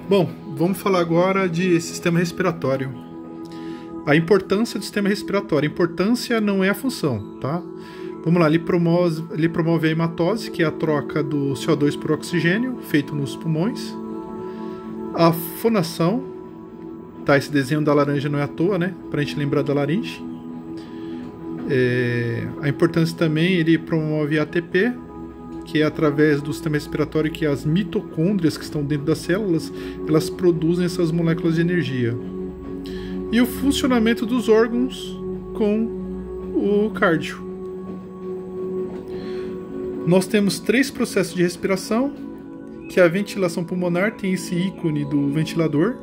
Bom, vamos falar agora de sistema respiratório. A importância do sistema respiratório. A importância não é a função, tá? Vamos lá, ele promove a hematose, que é a troca do CO2 por oxigênio, feito nos pulmões. A fonação, tá? Esse desenho da laranja não é à toa, né? Pra gente lembrar da laringe. A importância também, ele promove a ATP, que é através do sistema respiratório que as mitocôndrias que estão dentro das células, elas produzem essas moléculas de energia. E o funcionamento dos órgãos com o cardio. Nós temos 3 processos de respiração, que é a ventilação pulmonar, tem esse ícone do ventilador,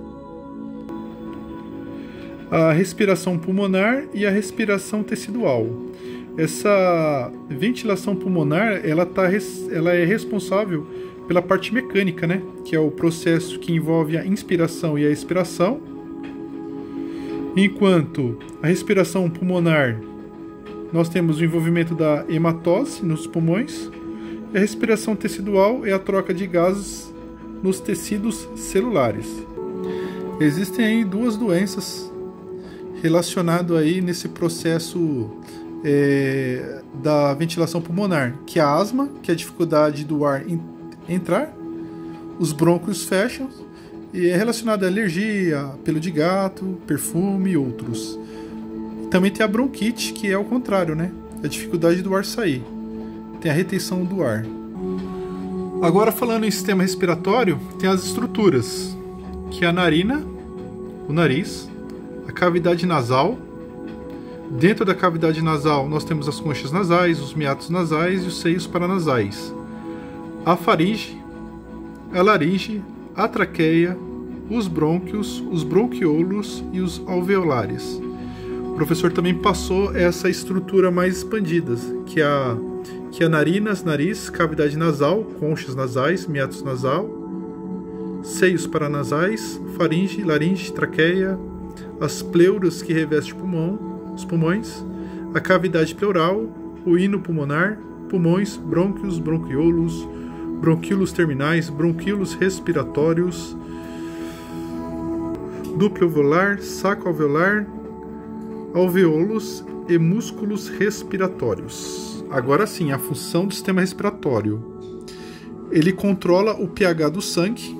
a respiração pulmonar e a respiração tecidual. Essa ventilação pulmonar, ela é responsável pela parte mecânica, né? Que é o processo que envolve a inspiração e a expiração. Enquanto a respiração pulmonar, nós temos o envolvimento da hematose nos pulmões. E a respiração tecidual é a troca de gases nos tecidos celulares. Existem aí 2 doenças relacionadas aí nesse processo da ventilação pulmonar, que é a asma, que é a dificuldade do ar entrar, os brônquios fecham, e é relacionado à alergia, pelo de gato, perfume e outros. Também tem a bronquite, que é o contrário, né? A dificuldade do ar sair. Tem a retenção do ar. Agora, falando em sistema respiratório, tem as estruturas, que é a narina, o nariz, a cavidade nasal. Dentro da cavidade nasal, nós temos as conchas nasais, os meatos nasais e os seios paranasais. A faringe, a laringe, a traqueia, os brônquios, os bronquiolos e os alveolares. O professor também passou essa estrutura mais expandida, que é a narinas, nariz, cavidade nasal, conchas nasais, meatos nasal, seios paranasais, faringe, laringe, traqueia, as pleuras que revestem os pulmões, a cavidade pleural, o hino pulmonar, pulmões, brônquios, bronquiolos, bronquíolos terminais, bronquíolos respiratórios, duplo alveolar, saco alveolar, alveolos e músculos respiratórios. Agora sim, a função do sistema respiratório. Ele controla o pH do sangue.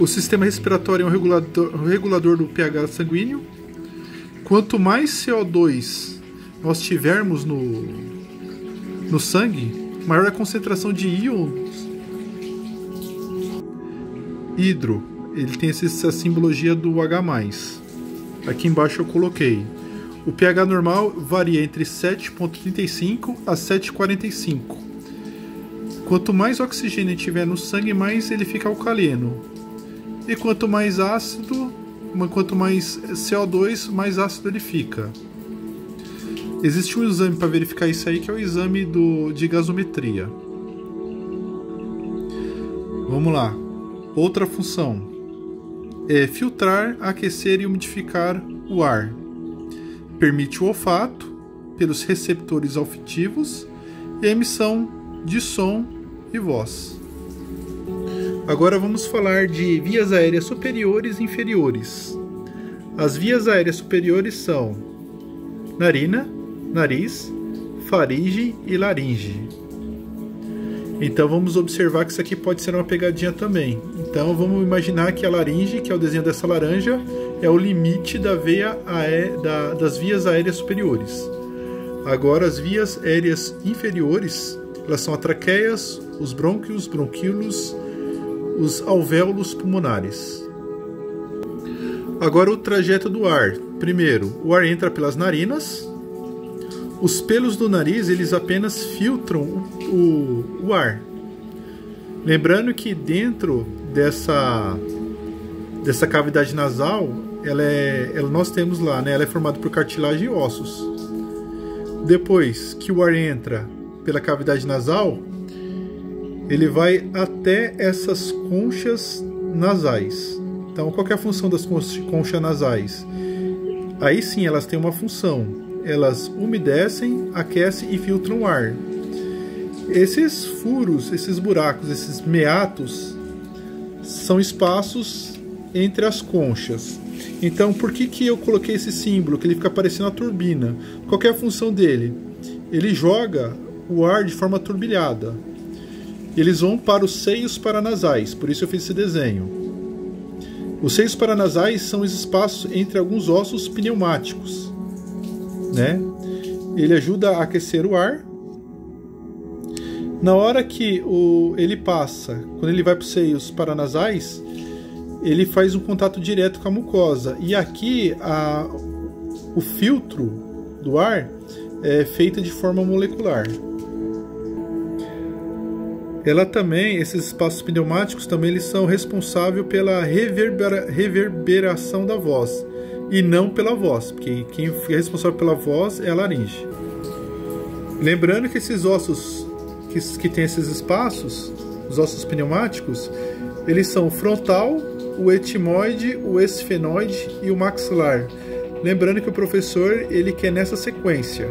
O sistema respiratório é um regulador do pH sanguíneo. Quanto mais CO2 nós tivermos no sangue, maior a concentração de íons hidro. Ele tem essa simbologia do H+. Aqui embaixo eu coloquei. O pH normal varia entre 7,35 a 7,45. Quanto mais oxigênio tiver no sangue, mais ele fica alcalino. E quanto mais CO2, mais ácido ele fica. Existe um exame para verificar isso aí, que é o exame de gasometria. Vamos lá. Outra função é filtrar, aquecer e umidificar o ar. Permite o olfato pelos receptores olfativos e a emissão de som e voz. Agora vamos falar de vias aéreas superiores e inferiores. As vias aéreas superiores são narina, nariz, faringe e laringe. Então vamos observar que isso aqui pode ser uma pegadinha também. Então vamos imaginar que a laringe, que é o desenho dessa laranja, é o limite das vias aéreas superiores. Agora as vias aéreas inferiores, elas são as traqueias, os brônquios, bronquíolos, os alvéolos pulmonares. Agora o trajeto do ar. Primeiro, o ar entra pelas narinas. Os pelos do nariz, eles apenas filtram o ar. Lembrando que dentro dessa cavidade nasal, nós temos lá, né, ela é formada por cartilagem e ossos. Depois que o ar entra pela cavidade nasal, ele vai até essas conchas nasais. Então, qual que é a função das conchas nasais? Aí sim, elas têm uma função. Elas umedecem, aquecem e filtram o ar. Esses furos, esses buracos, esses meatos são espaços entre as conchas. Então, por que eu coloquei esse símbolo, que ele fica parecendo a turbina? Qual que é a função dele? Ele joga o ar de forma turbilhada. Eles vão para os seios paranasais, por isso eu fiz esse desenho. Os seios paranasais são os espaços entre alguns ossos pneumáticos, né? Ele ajuda a aquecer o ar. Na hora que ele passa, quando ele vai para os seios paranasais, ele faz um contato direto com a mucosa. E aqui o filtro do ar é feito de forma molecular. Ela também, esses espaços pneumáticos também eles são responsáveis pela reverberação da voz e não pela voz, porque quem é responsável pela voz é a laringe. Lembrando que esses ossos que tem esses espaços, os ossos pneumáticos, eles são o frontal, o etimoide, o esfenoide e o maxilar. Lembrando que o professor ele quer nessa sequência.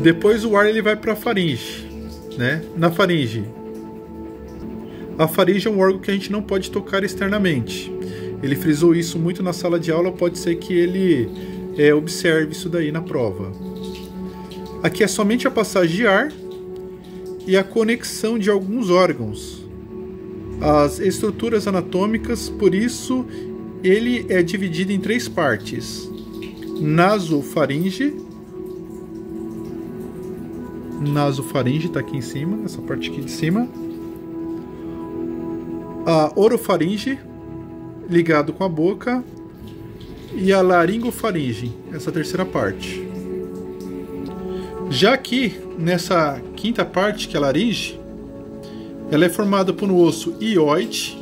Depois o ar ele vai para a faringe, né? Na faringe. A faringe é um órgão que a gente não pode tocar externamente. Ele frisou isso muito na sala de aula, pode ser que ele observe isso daí na prova. Aqui é somente a passagem de ar e a conexão de alguns órgãos. As estruturas anatômicas, por isso, ele é dividido em 3 partes. Nasofaringe. Nasofaringe está aqui em cima, essa parte aqui de cima. A orofaringe, ligado com a boca. E a laringofaringe, essa terceira parte. Já aqui, nessa quinta parte, que é a laringe, ela é formada por um osso hioide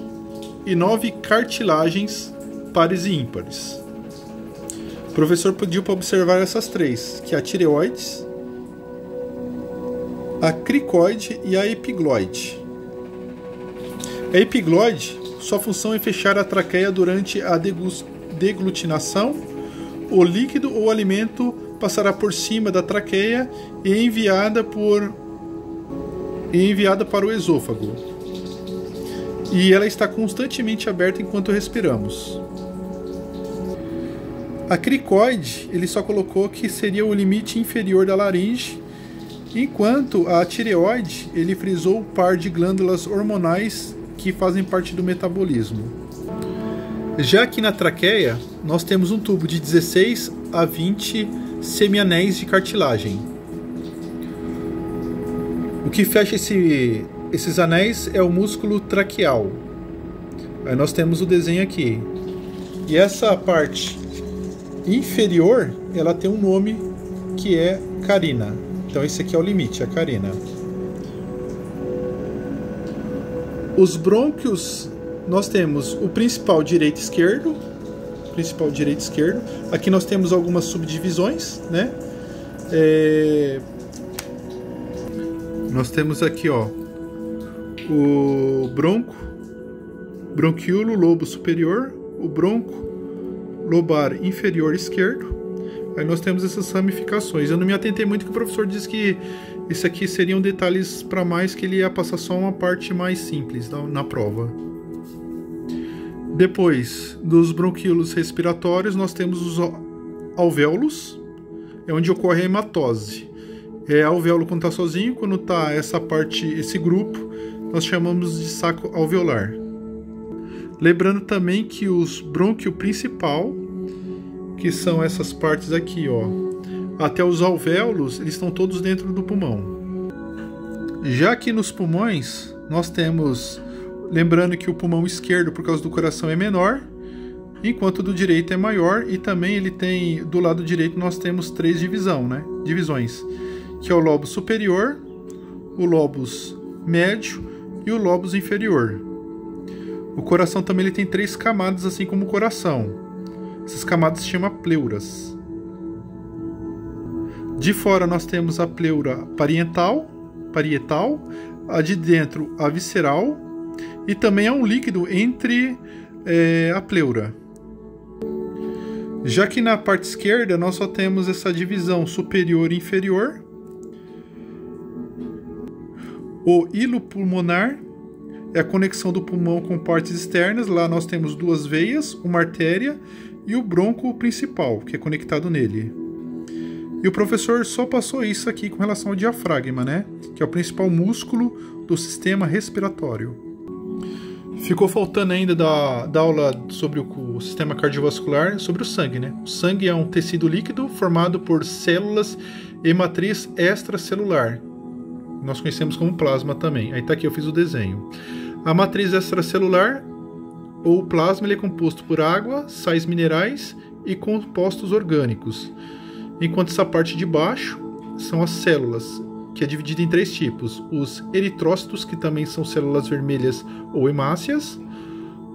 e 9 cartilagens pares e ímpares. O professor pediu para observar essas 3, que é a tireoide, a cricoide e a epigloide. A epigloide, sua função é fechar a traqueia durante a deglutinação. O líquido ou alimento passará por cima da traqueia e é enviada para o esôfago. E ela está constantemente aberta enquanto respiramos. A cricoide, ele só colocou que seria o limite inferior da laringe, enquanto a tireoide, ele frisou o par de glândulas hormonais que fazem parte do metabolismo. Já aqui na traqueia, nós temos um tubo de 16 a 20 semianéis de cartilagem. O que fecha esses anéis é o músculo traqueal. Aí nós temos o desenho aqui. E essa parte inferior, ela tem um nome que é carina. Então esse aqui é o limite, a carina. Os brônquios, nós temos o principal direito e esquerdo. Aqui nós temos algumas subdivisões, né? Nós temos aqui, ó, o bronquíolo lobo superior, o bronco lobar inferior esquerdo. Aí nós temos essas ramificações. Eu não me atentei muito que o professor disse que isso aqui seriam detalhes para mais, que ele ia passar só uma parte mais simples na prova. Depois dos bronquíolos respiratórios, nós temos os alvéolos, é onde ocorre a hematose. Alvéolo quando está sozinho, quando está esse grupo, nós chamamos de saco alveolar. Lembrando também que os brônquio principal, que são essas partes aqui, ó, até os alvéolos, eles estão todos dentro do pulmão. Já aqui nos pulmões, nós temos, lembrando que o pulmão esquerdo, por causa do coração, é menor, enquanto o do direito é maior, e também ele tem, do lado direito, nós temos 3 divisões, que é o lobo superior, o lobus médio e o lobus inferior. O coração também ele tem 3 camadas, assim como o coração. Essas camadas se chamam pleuras. De fora nós temos a pleura parietal, a de dentro a visceral, e também há um líquido entre a pleura. Já que na parte esquerda nós só temos essa divisão superior e inferior. O hilo pulmonar é a conexão do pulmão com partes externas. Lá nós temos duas veias, uma artéria e o bronco principal, que é conectado nele. E o professor só passou isso aqui com relação ao diafragma, né? Que é o principal músculo do sistema respiratório. Ficou faltando ainda da aula sobre o sistema cardiovascular, sobre o sangue, né? O sangue é um tecido líquido formado por células e matriz extracelular. Nós conhecemos como plasma também. Aí tá aqui, eu fiz o desenho. A matriz extracelular, ou plasma, ele é composto por água, sais minerais e compostos orgânicos. Enquanto essa parte de baixo são as células, que é dividida em três tipos. Os eritrócitos, que também são células vermelhas ou hemácias.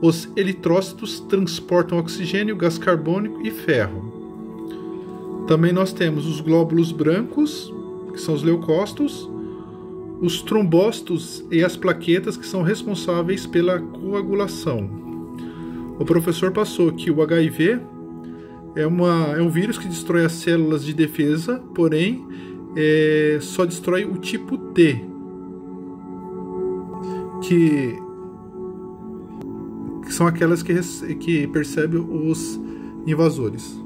Os eritrócitos transportam oxigênio, gás carbônico e ferro. Também nós temos os glóbulos brancos, que são os leucócitos, os trombócitos e as plaquetas, que são responsáveis pela coagulação. O professor passou que o HIV é um vírus que destrói as células de defesa, porém só destrói o tipo T, que são aquelas que percebem os invasores.